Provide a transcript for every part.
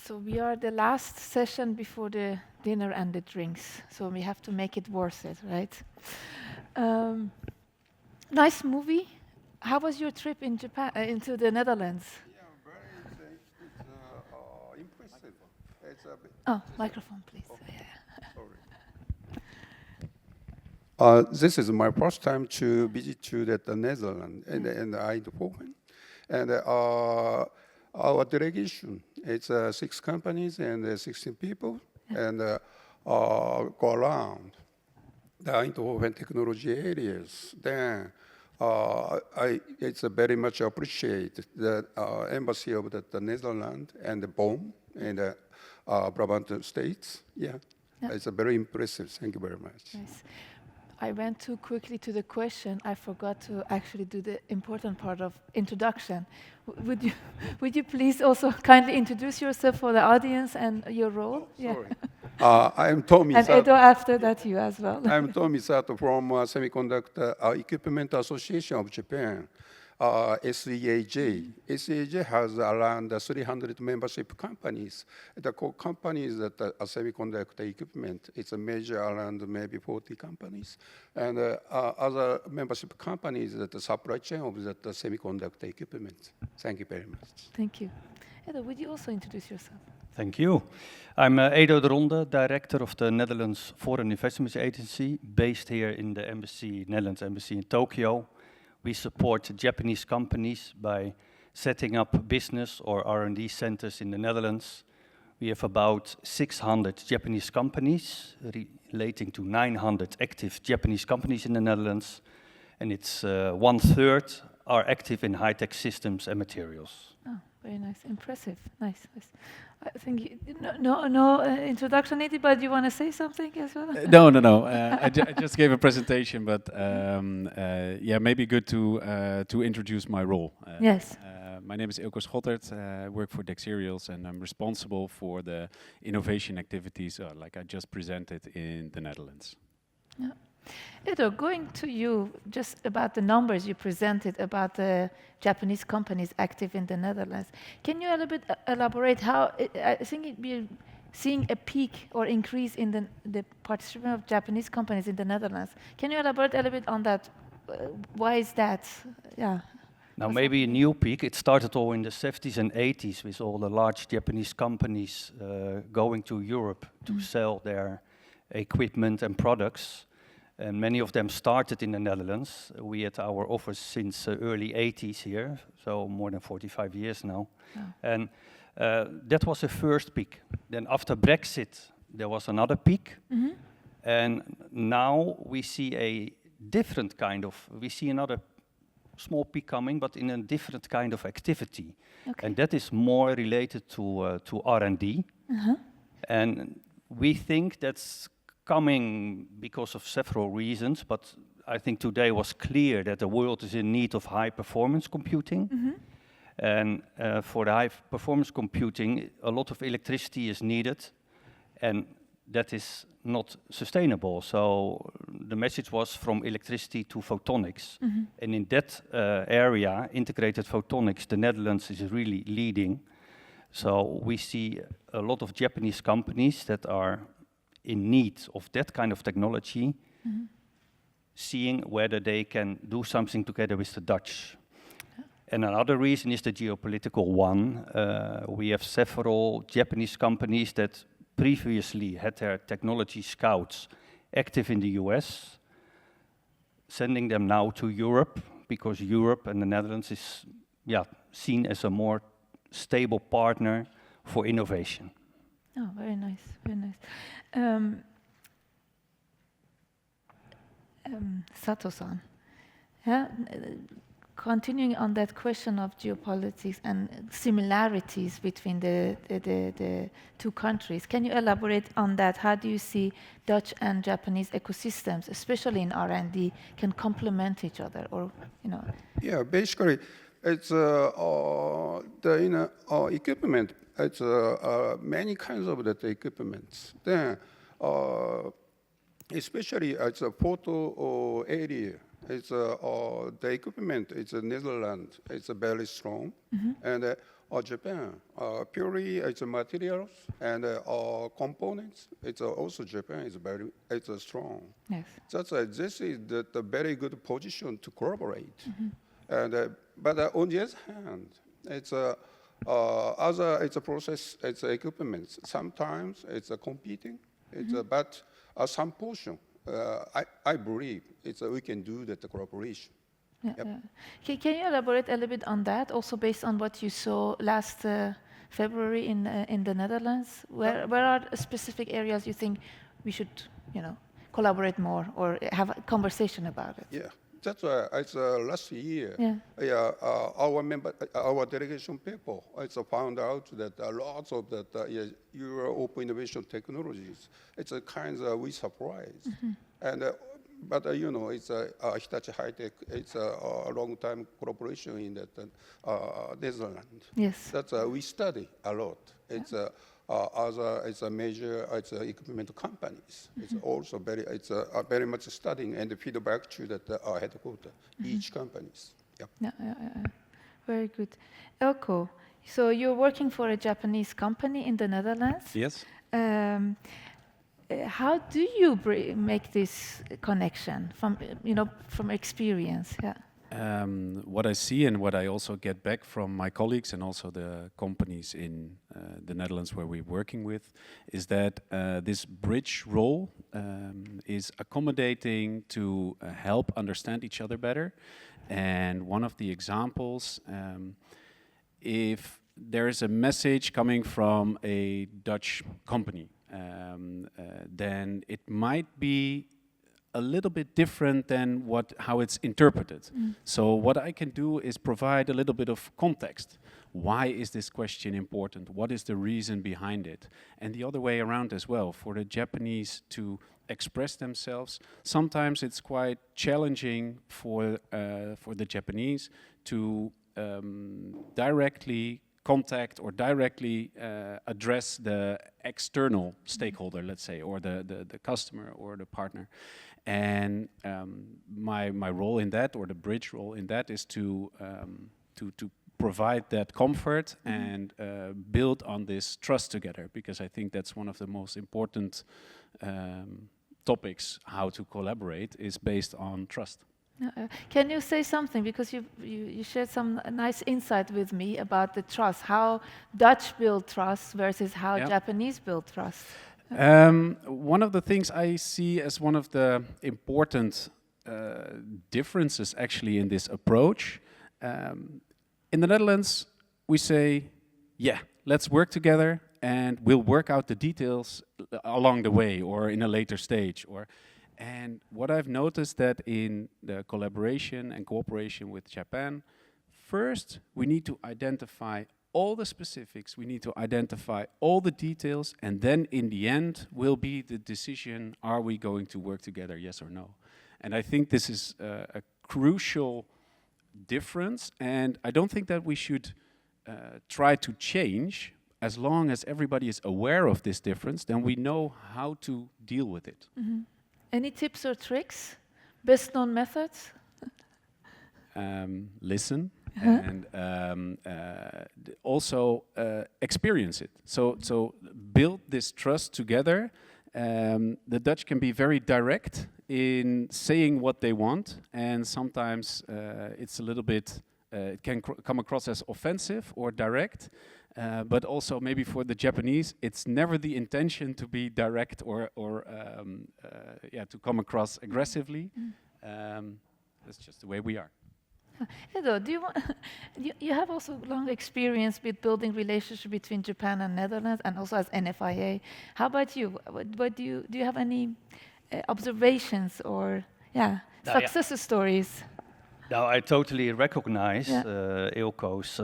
So we are the last session before the dinner and the drinks. So we have to make it worth it, right? Um, nice movie. How was your trip in Japan, into the Netherlands? Yeah, very. It's impressive. It's a bit. Oh, microphone, please. Oh, Yeah. sorry. This is my first time to visit to the Netherlands and Eindhoven, and our delegation. It's 6 companies and 16 people, and go around the Eindhoven technology areas. Then it's very much appreciate the embassy of the Netherlands and the Bonn and Brabant states. Yeah, it's very impressive. Thank you very much. Nice. I went too quickly to the question. I forgot to actually do the important part of introduction. Would you please also kindly introduce yourself for the audience and your role? Sorry. I am Tommy. And Edo, after that, you as well. I'm Tommy Sato from Semiconductor Equipment Association of Japan, SEAJ. SEAJ has around 300 membership companies. The core companies that are semiconductor equipment, it's a major around maybe 40 companies. And other membership companies that the supply chain of the semiconductor equipment. Thank you very much. Thank you. Edo, would you also introduce yourself? Thank you. I'm Edo de Ronde, Director of the Netherlands Foreign Investment Agency, based here in the embassy, Netherlands Embassy in Tokyo. We support Japanese companies by setting up business or R&D centers in the Netherlands. We have about 600 Japanese companies, relating to 900 active Japanese companies in the Netherlands, and it's 1/3 are active in high-tech systems and materials. Oh, very nice, impressive, nice. I think no introduction needed, but you want to say something as well? No. I just gave a presentation, but yeah, maybe good to introduce my role. Yes. My name is Ilko Schottert. I work for Dexerials, and I'm responsible for the innovation activities, like I just presented in the Netherlands. Yeah. Edo, going to you, just about the numbers you presented about the Japanese companies active in the Netherlands. Can you a little bit elaborate how, I think we're seeing a peak or increase in the participation of Japanese companies in the Netherlands. Can you elaborate a little bit on that? Why is that? Yeah. Now maybe a new peak. It started all in the 70s and 80s with all the large Japanese companies going to Europe to sell their equipment and products. And many of them started in the Netherlands. We had our office since early 80s here, so more than 45 years now. Oh. And that was the first peak. Then after Brexit, there was another peak. And now we see a different kind of, we see another small peak coming, but in a different kind of activity. Okay. And that is more related to R&D. And we think that's coming because of several reasons, but I think today was clear that the world is in need of high performance computing. And for the high performance computing, a lot of electricity is needed, and that is not sustainable. So the message was from electricity to photonics. And in that area, integrated photonics, the Netherlands is really leading. So we see a lot of Japanese companies that are in need of that kind of technology, seeing whether they can do something together with the Dutch. And another reason is the geopolitical one. We have several Japanese companies that previously had their technology scouts active in the US, sending them now to Europe, because Europe and the Netherlands is seen as a more stable partner for innovation. Oh, very nice, very nice. Sato-san, yeah, continuing on that question of geopolitics and similarities between the two countries, can you elaborate on that? How do you see Dutch and Japanese ecosystems, especially in R&D, can complement each other, or Yeah, basically, it's the equipment. It's many kinds of the equipments. Then, especially it's a photo area. It's the equipment. It's Netherlands. It's very strong, and Japan. Purely it's materials and components. It's also Japan is it's strong. Yes. That's this is the very good position to collaborate. And but on the other hand, it's it's a process. It's equipment. Sometimes it's competing. It's but some portion. I believe we can do that collaboration. Yeah, Yep. yeah. Can you elaborate a little bit on that, also based on what you saw last February in the Netherlands? Where are the specific areas you think we should, collaborate more or have a conversation about it? Yeah, that's why it's last year. Yeah. Our delegation people, it's found out that lots of that your open innovation technologies. It's a kind of we surprise, and but it's Hitachi High-Tech. It's a long time collaboration in that Netherlands. Yes. That's we study a lot. It's it's a major equipment companies. It's also very much studying and feedback to that headquarters, each companies. Yep. Yeah. Very good. Elko, so you're working for a Japanese company in the Netherlands. Yes. How do you make this connection from experience? Yeah. What I see and what I also get back from my colleagues and also the companies in the Netherlands where we're working with is that this bridge role is accommodating to help understand each other better. And one of the examples, if there is a message coming from a Dutch company, then it might be a little bit different than how it's interpreted. So what I can do is provide a little bit of context. Why is this question important? What is the reason behind it? And the other way around as well, for the Japanese to express themselves. Sometimes it's quite challenging for the Japanese to directly contact or directly address the external stakeholder, let's say, or the customer or the partner. And my role in that, or the bridge role in that, is to provide that comfort and build on this trust together, because I think that's one of the most important topics. How to collaborate is based on trust. Can you say something, because you shared some nice insight with me about the trust, how Dutch build trust versus how Japanese build trust? One of the things I see as one of the important differences actually in this approach, in the Netherlands we say, yeah, let's work together and we'll work out the details along the way or in a later stage. And what I've noticed that in the collaboration and cooperation with Japan, first we need to identify all the specifics, we need to identify all the details, and then in the end will be the decision, are we going to work together, yes or no? And I think this is a crucial difference, and I don't think that we should try to change. As long as everybody is aware of this difference, then we know how to deal with it. Any tips or tricks? Best known methods? Listen and also experience it. So build this trust together. The Dutch can be very direct in saying what they want, and sometimes it's a little bit, it can come across as offensive or direct. But also maybe for the Japanese, it's never the intention to be direct or to come across aggressively. That's just the way we are. Edo, you have also long experience with building relationship between Japan and Netherlands, and also as NFIA. How about you? What do you have any observations or success stories? Now I totally recognize Eelco's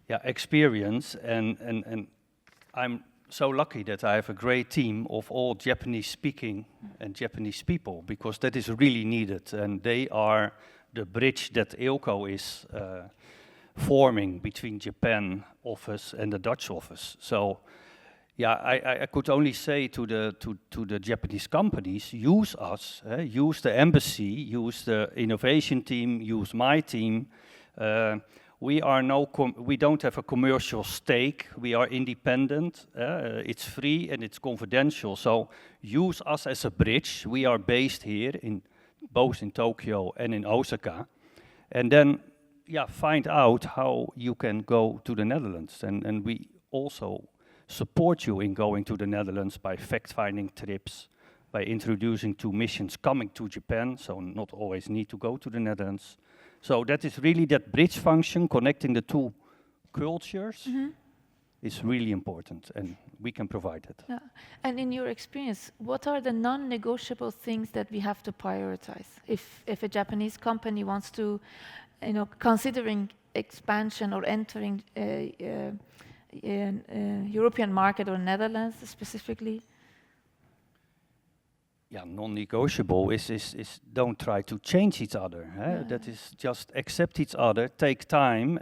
experience, and I'm so lucky that I have a great team of all Japanese speaking and Japanese people, because that is really needed, and they are the bridge that Eelco is forming between Japan office and the Dutch office. So I could only say to the Japanese companies, use us, use the embassy, use the innovation team, use my team. we don't have a commercial stake. We are independent. It's free and it's confidential. So use us as a bridge. We are based here both in Tokyo and in Osaka, and then find out how you can go to the Netherlands. And we also support you in going to the Netherlands by fact-finding trips, by introducing 2 missions coming to Japan, so not always need to go to the Netherlands. So that is really that bridge function, connecting the 2 cultures, is really important, and we can provide it. Yeah. And in your experience, what are the non-negotiable things that we have to prioritize? If a Japanese company wants to, considering expansion or entering European market or Netherlands specifically? Yeah, non-negotiable is don't try to change each other. That is just accept each other, take time,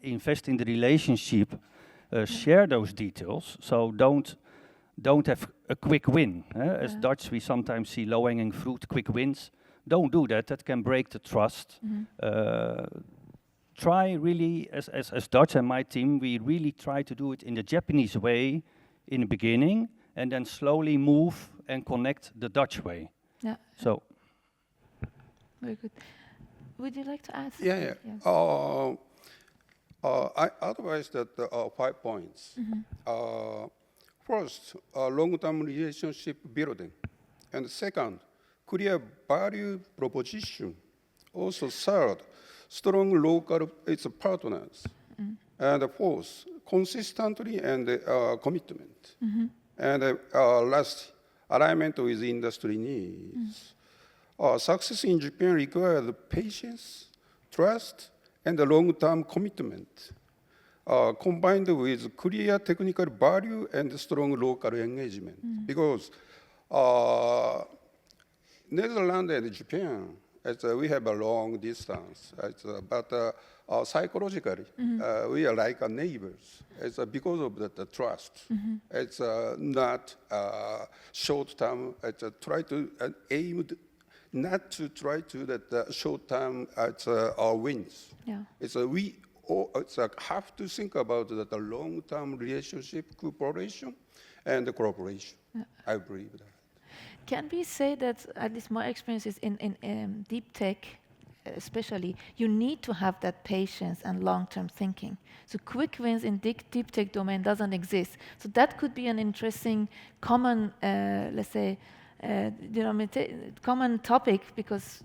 invest in the relationship, share those details. So don't have a quick win. As Dutch, we sometimes see low-hanging fruit, quick wins. Don't do that. That can break the trust. Try really, as Dutch and my team, we really try to do it in the Japanese way in the beginning, and then slowly move and connect the Dutch way. Yeah. So. Very good. Would you like to add? Yeah. Yes. I advise that 5 points. First, long-term relationship building. And second, clear value proposition. Also third, strong local partners. And fourth, consistently and commitment. And last, alignment with industry needs. Success in Japan requires patience, trust, and a long-term commitment, combined with clear technical value and strong local engagement. Because Netherlands and Japan, we have a long distance, but psychologically, we are like neighbors. It's because of the trust. It's not short-term. It's try to aim not to try to that short-term wins. Yeah. We have to think about the long-term relationship, cooperation, and cooperation. Yeah. I believe that. Can we say that, at least my experience is in deep tech, especially, you need to have that patience and long-term thinking. So quick wins in deep tech domain doesn't exist. So that could be an interesting common, let's say, common topic, because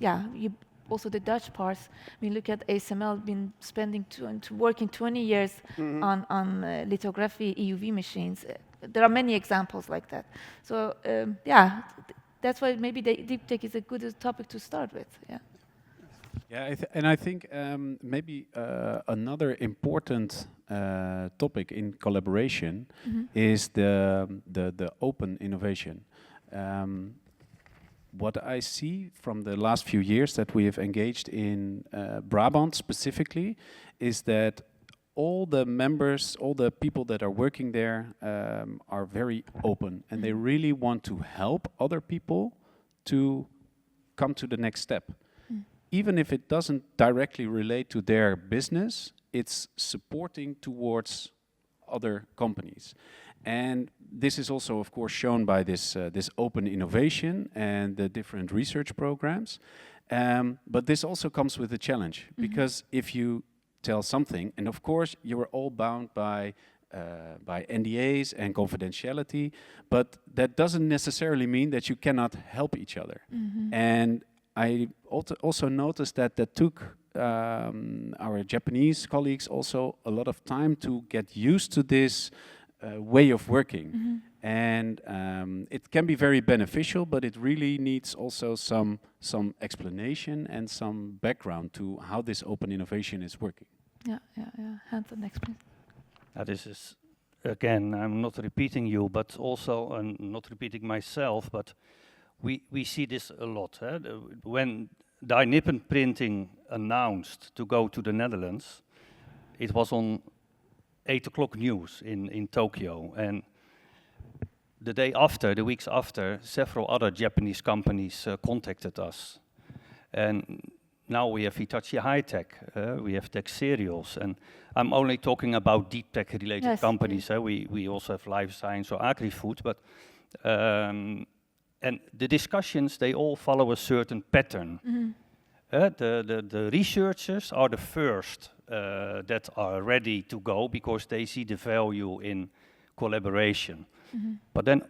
also the Dutch parts. We look at ASML, been spending working 20 years on lithography EUV machines. There are many examples like that. So that's why maybe the deep tech is a good topic to start with. Yeah. Yeah, I think maybe another important topic in collaboration is the open innovation. What I see from the last few years that we have engaged in Brabant specifically is that all the members, all the people that are working there are very open, and they really want to help other people to come to the next step. Even if it doesn't directly relate to their business, it's supporting towards other companies. And this is also, of course, shown by this open innovation and the different research programs. But this also comes with a challenge, because if you tell something, and of course you are all bound by NDAs and confidentiality, but that doesn't necessarily mean that you cannot help each other. And I also noticed that took our Japanese colleagues also a lot of time to get used to this way of working. And it can be very beneficial, but it really needs also some explanation and some background to how this open innovation is working. Yeah. Hands-on experience. This is, again, I'm not repeating you, but also not repeating myself, but we see this a lot. When Dai Nippon Printing announced to go to the Netherlands, it was on 8 o'clock news in Tokyo, and the weeks after, several other Japanese companies contacted us. And now we have Hitachi High-Tech, we have Tech Cereals, and I'm only talking about deep tech related Yes, companies. We also have life science or agri-food, but and the discussions, they all follow a certain pattern. The researchers are the first that are ready to go because they see the value in collaboration. But then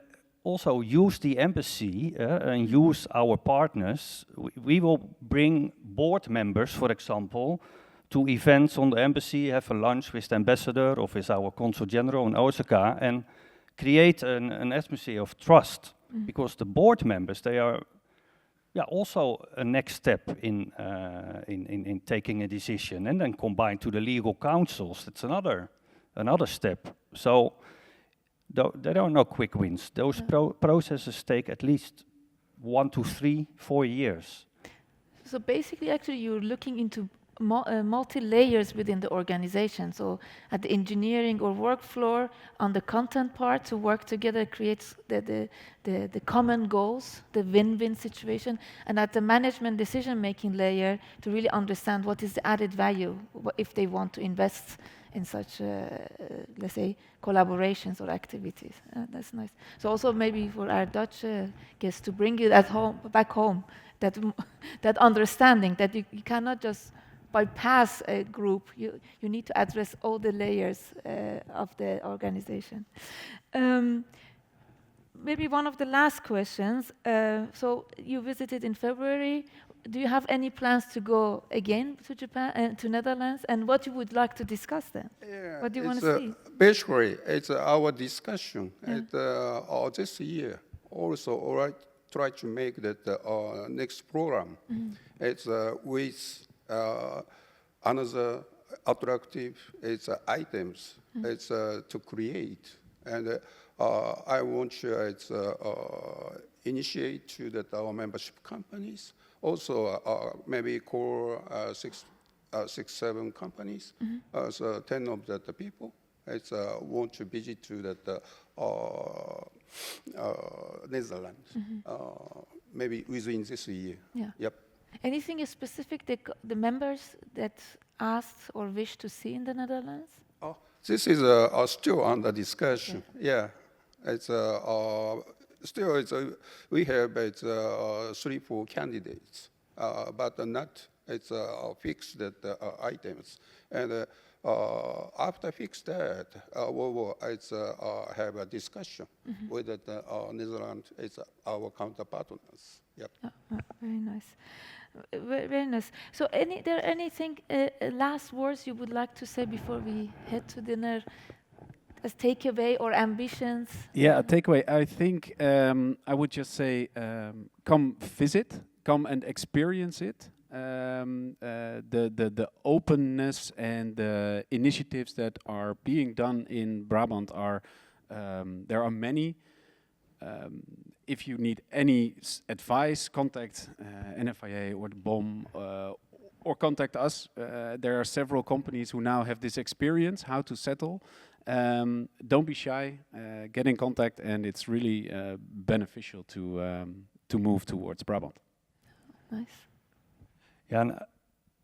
also use the embassy and use our partners. We will bring board members, for example, to events on the embassy, have a lunch with the ambassador or with our consul general in Osaka, and create an atmosphere of trust. Because the board members, they are also a next step in taking a decision, and then combined to the legal councils, that's another step. So there are no quick wins. Those processes take at least 1 to 3, 4 years. So basically, actually, you're looking into multi-layers within the organization. So at the engineering or work floor, on the content part, to work together creates the common goals, the win-win situation, and at the management decision-making layer, to really understand what is the added value if they want to invest in such, let's say, collaborations or activities. That's nice. So also maybe for our Dutch guests to bring it back home, that understanding that you cannot just bypass a group. You need to address all the layers of the organization. Maybe one of the last questions. So you visited in February. Do you have any plans to go again to Japan, to Netherlands? And what you would like to discuss then? Yeah, What do you want to see? Basically, it's our discussion this year. Also, try to make that next program. It's with another attractive items. It's to create, and I want to initiate to that our membership companies. Also, maybe core 6-7 companies. So 10 of the people. It's want to visit to that Netherlands. Maybe within this year. Yeah. Yep. Anything specific the members that asked or wish to see in the Netherlands? This is still under discussion. Yeah, it's still we have 3-4 candidates, but not fixed that items. And after fix that, we will have a discussion with the Netherlands. It's our counterpartners. Yep. Very nice. Very nice. So, anything last words you would like to say before we head to dinner, as takeaway or ambitions? Yeah, a takeaway. I think I would just say, come visit, come and experience it. The openness and the initiatives that are being done in Brabant are there are many. If you need any advice, contact NFIA or the BOM or contact us. There are several companies who now have this experience, how to settle. Don't be shy, get in contact, and it's really beneficial to move towards Brabant. Nice. Yeah, and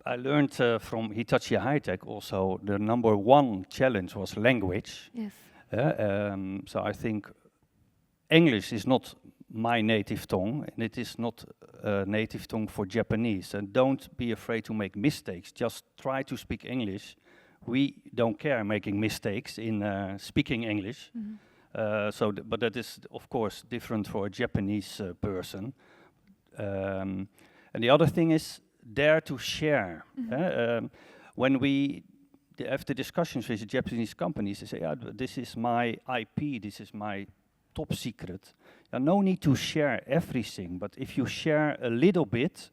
I learned from Hitachi High-Tech also the number one challenge was language. Yes. So I think English is not my native tongue, and it is not a native tongue for Japanese. And don't be afraid to make mistakes. Just try to speak English. We don't care making mistakes in speaking English. But that is, of course, different for a Japanese person. And the other thing is dare to share. When we have the discussions with the Japanese companies, they say, yeah, this is my IP, this is my top secret. No need to share everything, but if you share a little bit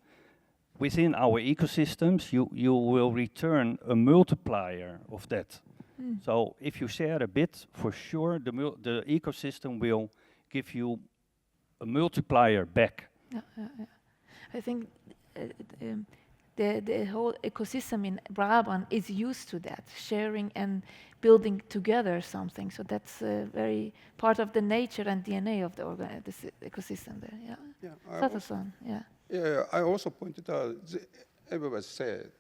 within our ecosystems, you will return a multiplier of that. So if you share a bit, for sure, the ecosystem will give you a multiplier back. I think the whole ecosystem in Brabant is used to that, sharing and building together something. So that's very part of the nature and DNA of this ecosystem there. Yeah. Yeah. Sato-san, yeah. Yeah, I also pointed out everybody said,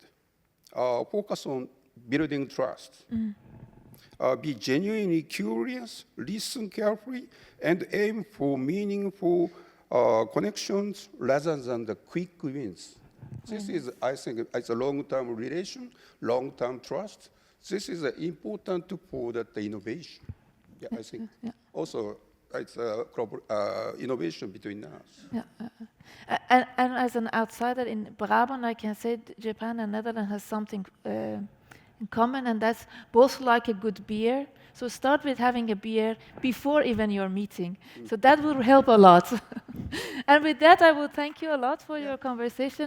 focus on building trust. Be genuinely curious, listen carefully, and aim for meaningful connections rather than the quick wins. This is, I think, it's a long-term relation, long-term trust. This is important for the innovation. Yeah, I think. Also, it's innovation between us. Yeah. And as an outsider in Brabant, I can say Japan and Netherlands has something in common, and that's both like a good beer. So start with having a beer before even your meeting. So that will help a lot. And with that, I will thank you a lot for your conversation.